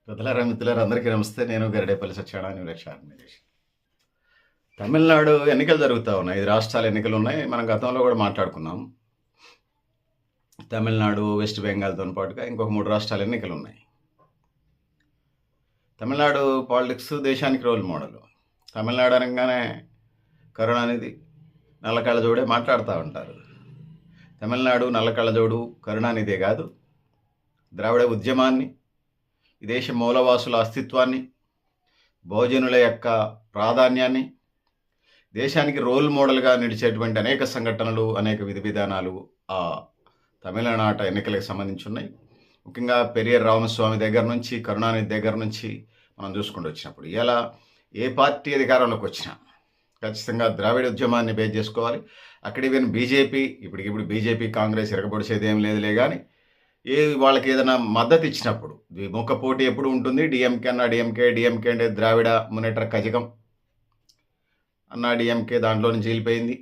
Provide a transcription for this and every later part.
పెద్దలారా మిత్రులారా అందరికీ నమస్తే. నేను గరిడేపల్లి సత్యనారాయణ ఆర్గనైజేషన్. తమిళనాడు ఎన్నికలు జరుగుతూ ఉన్నాయి. 5 రాష్ట్రాల ఎన్నికలు ఉన్నాయి. మనం గతంలో కూడా మాట్లాడుకున్నాం. తమిళనాడు, వెస్ట్ బెంగాల్తో పాటుగా ఇంకొక 3 రాష్ట్రాల ఎన్నికలు ఉన్నాయి. తమిళనాడు పాలిటిక్స్ దేశానికి రోల్ మోడల్. తమిళనాడు అనగానే కరుణానిధి, నల్లకళ్ళజోడే మాట్లాడుతూ ఉంటారు. తమిళనాడు నల్లకళ్ళజోడు కరుణానిధే కాదు, ద్రావిడ ఉద్యమాన్ని, ఈ దేశ మూలవాసుల అస్తిత్వాన్ని, బహుజనుల యొక్క ప్రాధాన్యాన్ని, దేశానికి రోల్ మోడల్గా నిలిచేటువంటి అనేక సంఘటనలు, అనేక విధి విధానాలు ఆ తమిళనాట ఎన్నికలకు సంబంధించి ఉన్నాయి. ముఖ్యంగా పెరియర్ రామస్వామి దగ్గర నుంచి, కరుణానిధి దగ్గర నుంచి మనం చూసుకుంటూ వచ్చినప్పుడు ఇలా ఏ పార్టీ అధికారంలోకి వచ్చినా ఖచ్చితంగా ద్రావిడ ఉద్యమాన్ని బేస్ చేసుకోవాలి. అక్కడ ఈవెన్ బీజేపీ, ఇప్పుడు బీజేపీ కాంగ్రెస్ ఎరగబడిసేది ఏం లేదులే, కానీ వాళ్ళకి ఏదైనా మద్దతు ఇచ్చినప్పుడు ద్విముఖ పోటీ ఎప్పుడు ఉంటుంది. డిఎంకే అన్న డిఎంకే అంటే ద్రావిడ మునేట్ర కజగం అన్న డిఎంకే దాంట్లో నుంచి వెళ్ళిపోయింది.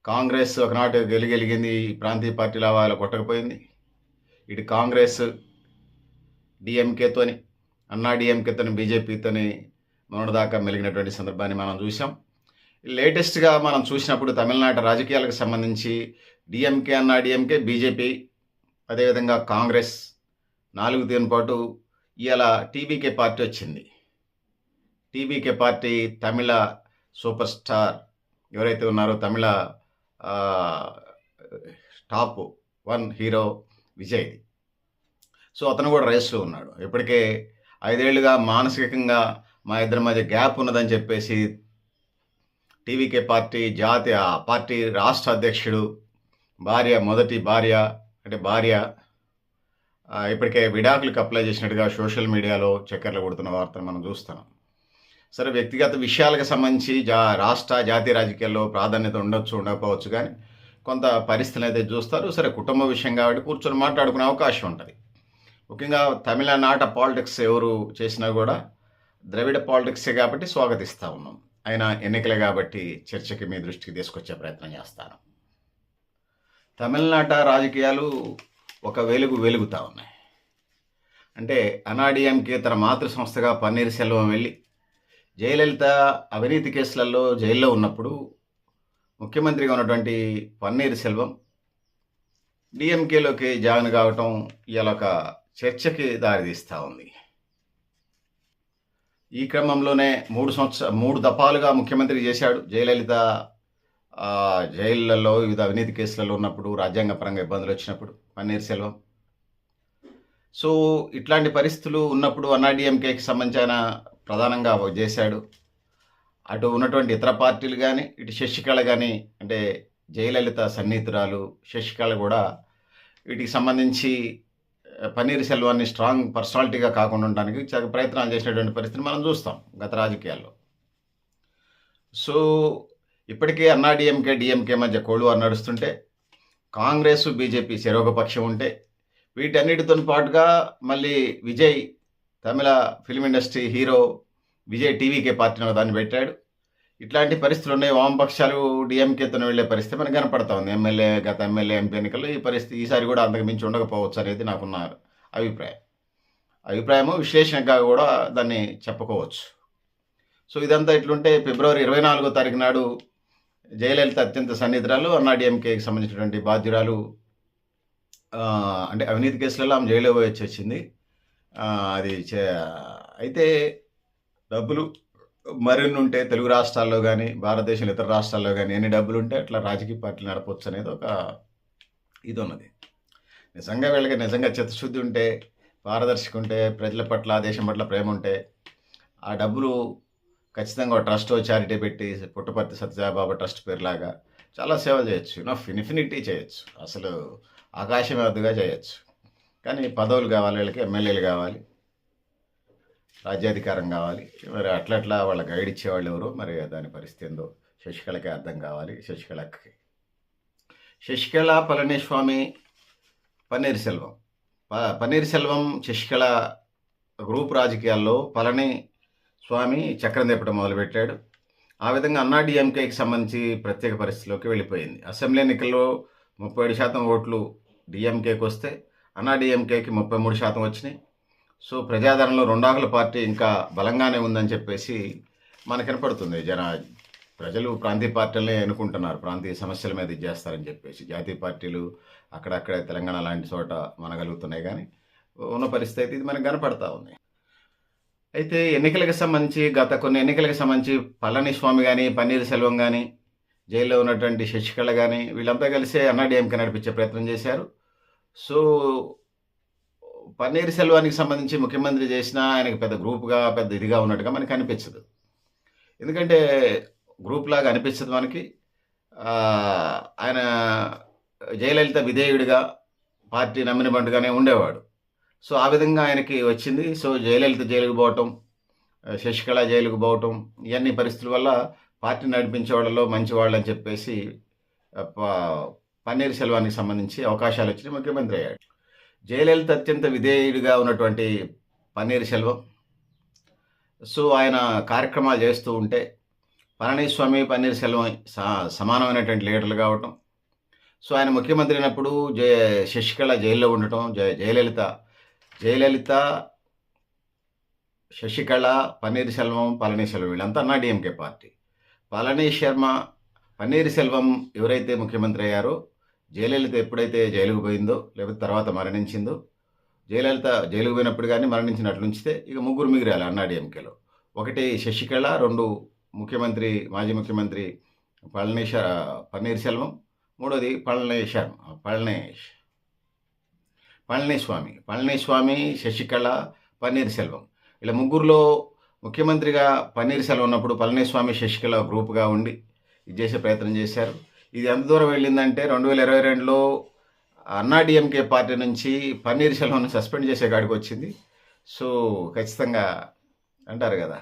కాంగ్రెస్ ఒకనాటి గెలిగింది, ప్రాంతీయ పార్టీల వాళ్ళ కొట్టకపోయింది. ఇటు కాంగ్రెస్ డిఎంకేతోని, అన్నా డిఎంకేతోని, బీజేపీతోని మొన్నటిదాకా మెలిగినటువంటి సందర్భాన్ని మనం చూసాం. లేటెస్ట్గా మనం చూసినప్పుడు తమిళనాడు రాజకీయాలకు సంబంధించి డిఎంకే అన్నా డిఎంకే, బీజేపీ, అదేవిధంగా కాంగ్రెస్ 4 దిన పాటు ఇవాళ టీవీకే పార్టీ వచ్చింది. టీవీకే పార్టీ తమిళ సూపర్ స్టార్ ఎవరైతే ఉన్నారో, తమిళ టాప్ 1 హీరో విజయ్. సో అతను కూడా రేస్లో ఉన్నాడు. ఇప్పటికే 5 ఏళ్లుగా మానసికంగా మా ఇద్దరి మధ్య గ్యాప్ ఉన్నదని చెప్పేసి టీవీకే పార్టీ పార్టీ రాష్ట్ర అధ్యక్షుడు మొదటి భార్య ఇప్పటికే విడాకులకు అప్లై చేసినట్టుగా సోషల్ మీడియాలో చక్కర్లు కొడుతున్న వార్తను మనం చూస్తున్నాం. సరే, వ్యక్తిగత విషయాలకు సంబంధించి రాష్ట్ర జాతీయ రాజకీయాల్లో ప్రాధాన్యత ఉండకపోవచ్చు, కానీ కొంత పరిస్థితులు అయితే చూస్తారు. సరే, కుటుంబ విషయం కాబట్టి కూర్చొని మాట్లాడుకునే అవకాశం ఉంటుంది. ముఖ్యంగా తమిళనాట పాలిటిక్స్ ఎవరు చేసినా కూడా ద్రవిడ పాలిటిక్సే కాబట్టి స్వాగతిస్తూ ఉన్నాం. అయినా ఎన్నికలే కాబట్టి చర్చకి మీ దృష్టికి తీసుకొచ్చే ప్రయత్నం చేస్తాను. తమిళనాట రాజకీయాలు ఒక వెలుగుతూ ఉన్నాయి. అంటే అన్నాడీఎంకే తన మాతృ సంస్థగా పన్నీర్ సెల్వం వెళ్ళి జయలలిత అవినీతి కేసులలో జైల్లో ఉన్నప్పుడు ముఖ్యమంత్రిగా ఉన్నటువంటి పన్నీర్ సెల్వం డిఎంకేలోకి జాయిన్ కావటం ఇవాళ ఒక చర్చకి దారితీస్తూ ఉంది. ఈ క్రమంలోనే 3 దఫాలుగా ముఖ్యమంత్రి చేశాడు. జయలలిత జైళ్లలో వివిధ అవినీతి కేసులలో ఉన్నప్పుడు, రాజ్యాంగపరంగా ఇబ్బందులు వచ్చినప్పుడు పన్నీర్ సెల్వం. సో ఇట్లాంటి పరిస్థితులు ఉన్నప్పుడు అన్నాడీఎంకేకి సంబంధించిన ప్రధానంగా చేశాడు. అటు ఉన్నటువంటి ఇతర పార్టీలు కానీ, ఇటు శశికళ కానీ, అంటే జయలలిత సన్నిహితురాలు శశికళ కూడా వీటికి సంబంధించి పన్నీర్ సెల్వాన్ని స్ట్రాంగ్ పర్సనాలిటీగా కాకుండా ఉండడానికి ప్రయత్నాలు చేసినటువంటి పరిస్థితిని మనం చూస్తాం గత రాజకీయాల్లో. సో ఇప్పటికే అన్నాడీఎంకే డిఎంకే మధ్య కోల్డ్ నడుస్తుంటే, కాంగ్రెస్ బీజేపీ చెరొక పక్షం ఉంటే, వీటన్నిటితో పాటుగా మళ్ళీ విజయ్, తమిళ film industry hero Vijay TVK పార్టీని దాన్ని పెట్టాడు. ఇట్లాంటి పరిస్థితులు ఉన్నాయి. వామపక్షాలు డిఎంకేతో వెళ్ళే పరిస్థితి మనకు కనపడతా ఉంది. గత ఎమ్మెల్యే ఎంపీ ఎన్నికల్లో ఈ పరిస్థితి ఈసారి కూడా అంతకు మించి ఉండకపోవచ్చు అనేది నాకున్న అభిప్రాయము, విశ్లేషణగా కూడా దాన్ని చెప్పుకోవచ్చు. సో ఇదంతా ఇట్లుంటే ఫిబ్రవరి 24వ తారీఖు నాడు జయలలిత అత్యంత సన్నిహితురాలు, అన్నాడీఎంకేకి సంబంధించినటువంటి బాధ్యురాలు, అంటే అవినీతి కేసులలో ఆమె జైల్లో పోయొచ్చి వచ్చింది. అయితే డబ్బులు మరిన్ని ఉంటే తెలుగు రాష్ట్రాల్లో కానీ, భారతదేశంలో ఇతర రాష్ట్రాల్లో కానీ ఎన్ని డబ్బులు ఉంటే అట్లా రాజకీయ పార్టీలు నడపవచ్చు అనేది ఒక ఇది ఉన్నది. నిజంగా చిత్తశుద్ధి ఉంటే, పారదర్శక ఉంటే, ప్రజల పట్ల దేశం పట్ల ప్రేమ ఉంటే, ఆ డబ్బులు ఖచ్చితంగా ట్రస్ట్ చారిటీ పెట్టి పుట్టపర్తి సత్యసాయిబాబా ట్రస్ట్ పేరులాగా చాలా సేవలు చేయొచ్చు. ఇన్ఫినిటీ చేయొచ్చు, అసలు ఆకాశమే వద్దుగా చేయొచ్చు. కానీ పదవులు కావాలి, వీళ్ళకి ఎమ్మెల్యేలు కావాలి, రాజ్యాధికారం కావాలి. మరి అట్లా వాళ్ళ గైడ్ ఇచ్చేవాళ్ళు ఎవరు, మరి దాని పరిస్థితి ఏందో శశికళకి అర్థం కావాలి. శశికళ పళనిస్వామి, పన్నీర్ సెల్వం శశికళ గ్రూప్ రాజకీయాల్లో పళని స్వామి చక్రం తిప్పడం మొదలుపెట్టాడు. ఆ విధంగా అన్నాడీఎంకేకి సంబంధించి ప్రత్యేక పరిస్థితిలోకి వెళ్ళిపోయింది. అసెంబ్లీ ఎన్నికల్లో 37% ఓట్లు డిఎంకేకి వస్తే అన్నాడీఎంకేకి 33% వచ్చినాయి. సో ప్రజాదరణలో రెండాకుల పార్టీ ఇంకా బలంగానే ఉందని చెప్పేసి మనకు కనపడుతుంది. ప్రజలు ప్రాంతీయ పార్టీలనే ఎన్నుకుంటున్నారు, ప్రాంతీయ సమస్యల మీద ఇది చేస్తారని చెప్పేసి. జాతీయ పార్టీలు అక్కడక్కడ తెలంగాణ లాంటి చోట మనగలుగుతున్నాయి, కానీ ఉన్న పరిస్థితి ఇది మనకు కనపడతా ఉంది. అయితే ఎన్నికలకు సంబంధించి గత కొన్ని ఎన్నికలకు సంబంధించి పళనిస్వామి కానీ, పన్నీర్ సెల్వం కానీ, జైల్లో ఉన్నటువంటి శశికళ కానీ వీళ్ళంతా కలిసే అన్నాడీఎంకే నడిపించే ప్రయత్నం చేశారు. సో పన్నీర్ సెల్వానికి సంబంధించి ముఖ్యమంత్రి చేసినా ఆయనకి పెద్ద గ్రూప్గా పెద్ద ఇదిగా ఉన్నట్టుగా మనకి అనిపించదు. ఎందుకంటే గ్రూప్ లాగా అనిపించదు మనకి. ఆయన జయలలిత విధేయుడిగా పార్టీ నమ్మిన బండుగానే ఉండేవాడు. సో ఆ విధంగా ఆయనకి వచ్చింది. సో జయలలిత జైలుకు పోవటం, శశికళ జైలుకు పోవటం, ఇవన్నీ పరిస్థితుల వల్ల పార్టీ నడిపించే వాళ్ళలో మంచి వాళ్ళు అని చెప్పేసి పన్నీర్ సెల్వానికి సంబంధించి అవకాశాలు వచ్చి ముఖ్యమంత్రి అయ్యాడు. జయలలిత అత్యంత విధేయుడిగా ఉన్నటువంటి పన్నీర్ సెల్వం, సో ఆయన కార్యక్రమాలు చేస్తూ ఉంటే పళనిస్వామి, పన్నీర్ సెల్వం సమానమైనటువంటి లీడర్లు కావటం, సో ఆయన ముఖ్యమంత్రి అయినప్పుడు శశికళ జైల్లో ఉండటం, జయలలిత, శశికళ, పన్నీర్ సెల్వం, పళనిస్వామి వీళ్ళంతా అన్నాడీఎంకే పార్టీ. పన్నీర్ సెల్వం ఎవరైతే ముఖ్యమంత్రి అయ్యారో, జయలలిత ఎప్పుడైతే జైలుకు పోయిందో లేకపోతే తర్వాత మరణించిందో, జయలలిత జైలుకు పోయినప్పుడు కానీ మరణించినట్లు ఉంచితే ఇక ముగ్గురు మిగిరాలి అన్నాడీఎంకేలో. ఒకటి శశికళ, రెండు మాజీ ముఖ్యమంత్రి పన్నీర్ సెల్వం, మూడోది పళనిస్వామి, శశికళ, పన్నీర్ సెల్వం. ఇలా ముగ్గురులో ముఖ్యమంత్రిగా పన్నీర్ సెల్వం ఉన్నప్పుడు పళనిస్వామి, శశికళ గ్రూప్గా ఉండి ఇది చేసే ప్రయత్నం చేశారు. ఇది ఎంత దూరం వెళ్ళిందంటే 2022లో అన్నాడీఎంకే పార్టీ నుంచి పన్నీర్ సెల్వంను సస్పెండ్ చేసే కాడికి వచ్చింది. సో ఖచ్చితంగా అంటారు కదా,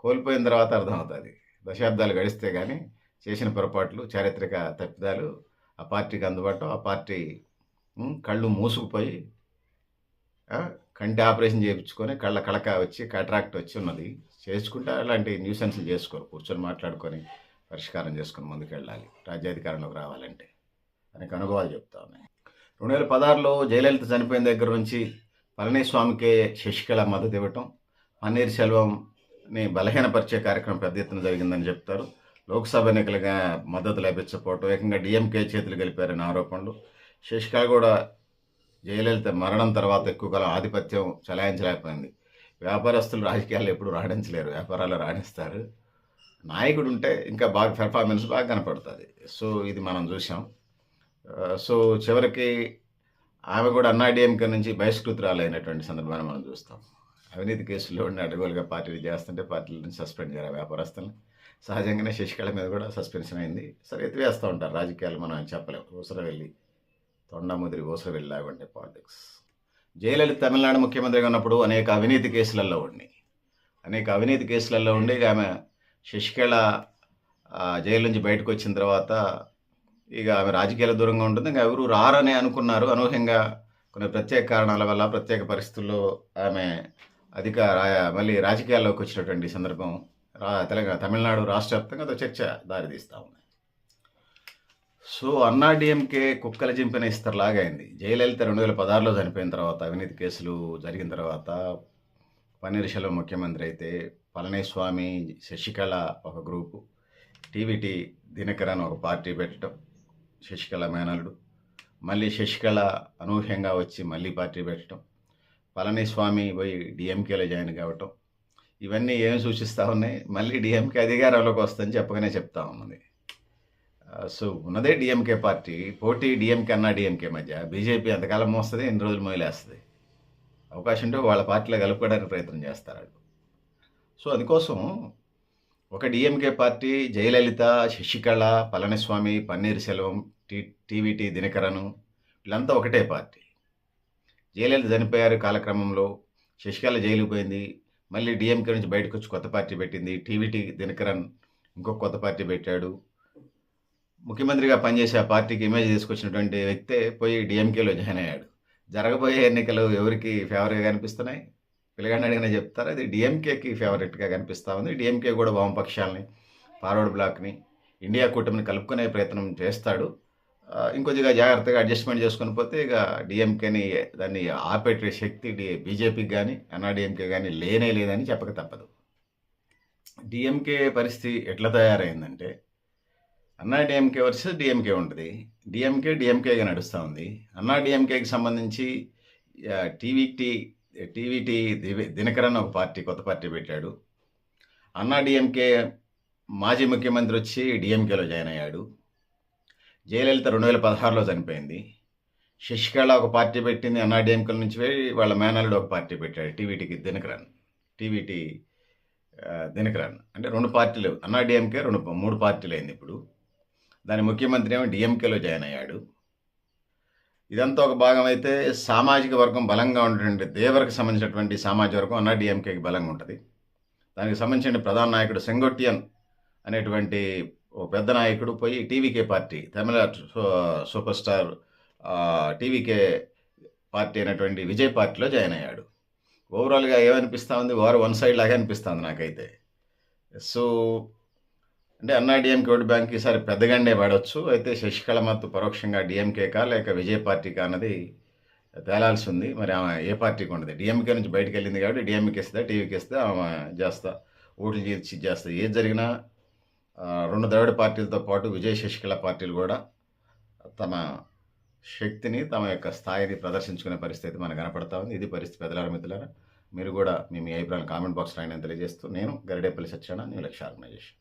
కోల్పోయిన తర్వాత అర్థమవుతుంది. దశాబ్దాలు గడిస్తే కానీ చేసిన పొరపాట్లు, చారిత్రక తప్పిదాలు ఆ పార్టీకి అందుబాటు, ఆ పార్టీ కళ్ళు మూసుకుపోయి కంటి ఆపరేషన్ చేయించుకొని కళ్ళ కళక వచ్చి కాట్రాక్ట్ వచ్చి ఉన్నది. చేసుకుంటే అలాంటి న్యూసెన్స్లు చేసుకోరు, కూర్చొని మాట్లాడుకొని పరిష్కారం చేసుకుని ముందుకు వెళ్ళాలి రాజ్యాధికారంలోకి రావాలంటే. అనేక అనుభవాలు చెప్తా ఉన్నాయి. 2016లో జయలలిత చనిపోయిన దగ్గర నుంచి పళనిస్వామికే శశికళ మద్దతు ఇవ్వటం, పన్నీర్ సెల్వంని బలహీనపరిచే కార్యక్రమం పెద్ద ఎత్తున జరిగిందని చెప్తారు. లోక్సభ ఎన్నికలుగా మద్దతు లభించకపోవటం, ఏకంగా డిఎంకే చేతులు గెలిపారనే ఆరోపణలు. శశికళ కూడా జయలలిత మరణం తర్వాత ఎక్కువ కాలం ఆధిపత్యం చలాయించలేకపోయింది. వ్యాపారస్తులు రాజకీయాల్లో ఎప్పుడు రాణించలేరు, వ్యాపారాలు రాణిస్తారు. నాయకుడు ఉంటే ఇంకా బాగా పెర్ఫార్మెన్స్ బాగా కనపడుతుంది. సో ఇది మనం చూసాం. సో చివరికి ఆమె కూడా అన్నాడీఎంకే నుంచి బహిష్కృతురాలైనటువంటి సందర్భాన్ని మనం చూస్తాం. అవినీతి కేసుల్లో ఉండి అడ్డగోలుగా పార్టీలు చేస్తుంటే పార్టీల నుంచి సస్పెండ్ చేయాలి వ్యాపారస్తులను. సహజంగానే శశికళ మీద కూడా సస్పెన్షన్ అయింది. సరే ఎత్తివేస్తూ ఉంటారు రాజకీయాలు, మనం చెప్పలేము. ఊసరవెల్లి తొండముదిరి ఊసరవెల్లిలాగా ఉండే పాలిటిక్స్. జయలలిత తమిళనాడు ముఖ్యమంత్రిగా ఉన్నప్పుడు అనేక అవినీతి కేసులలో ఉండి ఆమె శశికళ జైలు నుంచి బయటకు వచ్చిన తర్వాత ఇక ఆమె రాజకీయాల దూరంగా ఉంటుంది. ఇంకా ఎవరు రారని అనుకున్నారు. అనూహ్యంగా కొన్ని ప్రత్యేక కారణాల వల్ల, ప్రత్యేక పరిస్థితుల్లో ఆమె మళ్ళీ రాజకీయాల్లోకి వచ్చినటువంటి సందర్భం తమిళనాడు రాష్ట్ర వ్యాప్తంగా అదో చర్చ దారితీస్తూ ఉంది. సో అన్నాడీఎంకే కుక్కల చింపిన ఇస్తర్లాగా అయింది. జయలలిత 2016లో చనిపోయిన తర్వాత, అవినీతి కేసులు జరిగిన తర్వాత పన్నీర్ సెల్వం ముఖ్యమంత్రి అయితే పళనిస్వామి, శశికళ ఒక గ్రూపు, టీవీటీ దినకరన్ ఒక పార్టీ పెట్టడం, శశికళ మేనల్లుడు, మళ్ళీ శశికళ అనూహ్యంగా వచ్చి మళ్ళీ పార్టీ పెట్టడం, పళనిస్వామి పోయి డిఎంకేలో జాయిన్ కావటం, ఇవన్నీ ఏం సూచిస్తూ ఉన్నాయి? మళ్ళీ డిఎంకే అధికారంలోకి వస్తుందని చెప్పగానే చెప్తా ఉన్నది. సో ఉన్నదే డిఎంకే పార్టీ, పోటీ డిఎంకే అన్నాడీఎంకే మధ్య. బీజేపీ ఎంతకాలం మోస్తుంది, ఎన్ని రోజులు మొయిలేస్తుంది? అవకాశం ఉంటే వాళ్ళ పార్టీలో కలుపుకోవడానికి ప్రయత్నం చేస్తారు. సో అందుకోసం ఒక డిఎంకే పార్టీ, జయలలిత, శశికళ, పళనిస్వామి, పన్నీర్ సెల్వం, టీవీటీ దినకరను వీళ్ళంతా ఒకటే పార్టీ. జయలలిత చనిపోయారు కాలక్రమంలో, శశికళ జైలుకు పోయింది, మళ్ళీ డిఎంకే నుంచి బయటకు వచ్చి కొత్త పార్టీ పెట్టింది. టీవీటీ దినకరన్ ఇంకొక కొత్త పార్టీ పెట్టాడు. ముఖ్యమంత్రిగా పనిచేసే ఆ పార్టీకి ఇమేజ్ తీసుకొచ్చినటువంటి వ్యక్తే పోయి డిఎంకేలో జాయిన్ అయ్యాడు. జరగబోయే ఎన్నికలు ఎవరికి ఫేవర్గా కనిపిస్తున్నాయి? పిల్లగాడిని అడిగినా చెప్తారు, అది డిఎంకేకి ఫేవరెట్గా కనిపిస్తూ ఉంది. డిఎంకే కూడా వామపక్షాలని, ఫార్వర్డ్ బ్లాక్ని, ఇండియా కూటమిని కలుపుకునే ప్రయత్నం చేస్తాడు. ఇంకొద్దిగా జాగ్రత్తగా అడ్జస్ట్మెంట్ చేసుకొని పోతే ఇక డిఎంకేని దాన్ని ఆపేటే శక్తి బీజేపీకి కానీ అన్నాడీఎంకే కానీ లేనే లేదని చెప్పక తప్పదు. డిఎంకే పరిస్థితి ఎట్లా తయారైందంటే అన్నాడీఎంకే వర్సెస్ డిఎంకే ఉంటుంది. డిఎంకేగా నడుస్తూ ఉంది. అన్నాడీఎంకేకి సంబంధించి టీవీటీ దినకరన్ ఒక పార్టీ కొత్త పార్టీ పెట్టాడు. అన్నాడీఎంకే మాజీ ముఖ్యమంత్రి వచ్చి డిఎంకేలో జాయిన్ అయ్యాడు. జయలలిత 2016లో చనిపోయింది. శశికళ ఒక పార్టీ పెట్టింది అన్నాడీఎంకేల నుంచి వాళ్ళ మేనల్లుడు ఒక పార్టీ పెట్టాడు టీవీటీ దినకరన్. అంటే 2 పార్టీలు అన్నాడీఎంకే 3 పార్టీలు అయింది ఇప్పుడు. దాని ముఖ్యమంత్రి ఏమో డిఎంకేలో జాయిన్ అయ్యాడు. ఇదంతా ఒక భాగం అయితే సామాజిక వర్గం బలంగా ఉన్నటువంటి దేవరకు సంబంధించినటువంటి సామాజిక వర్గం అన్నాడీఎంకేకి బలంగా ఉంటుంది. దానికి సంబంధించిన ప్రధాన నాయకుడు సెంగొట్టియన్ అనేటువంటి ఓ పెద్ద నాయకుడు పోయి టీవీకే పార్టీ తమిళ సూపర్ స్టార్ టీవీకే పార్టీ అయినటువంటి విజయ్ పార్టీలో జాయిన్ అయ్యాడు. ఓవరాల్గా ఏమనిపిస్తూ ఉంది, వారు వన్ సైడ్ లాగా అనిపిస్తుంది నాకైతే. సో అంటే అన్నాడీఎంకే ఓటు బ్యాంక్ ఈసారి పెద్దగానే పడవచ్చు. అయితే శశికళ మత్తు పరోక్షంగా డిఎంకేకా లేక విజయ్ పార్టీకా అన్నది తేలాల్సి ఉంది. మరి ఆమె ఏ పార్టీకి ఉండదు. డిఎంకే నుంచి బయటకు వెళ్ళింది కాబట్టి డిఎంకే ఇస్తుందా టీవీకి ఇస్తే ఆమె చేస్తా ఓట్లు చేస్తా. ఏది జరిగినా 2 ద్రవిడ పార్టీలతో పాటు విజయ్ శశికళ పార్టీలు కూడా తమ శక్తిని తమ యొక్క స్థాయిని ప్రదర్శించుకునే పరిస్థితి మనకు కనపడతా ఉంది. ఇది పరిస్థితి పెద్దలారా మిత్రులారా. మీరు కూడా మీ అభిప్రాయాలు కామెంట్ బాక్స్ రాయని తెలియజేస్తూ నేను గరిడేపల్లి సత్యనారాయణ న్యూ లక్ష్య ఆర్గనైజేషన్.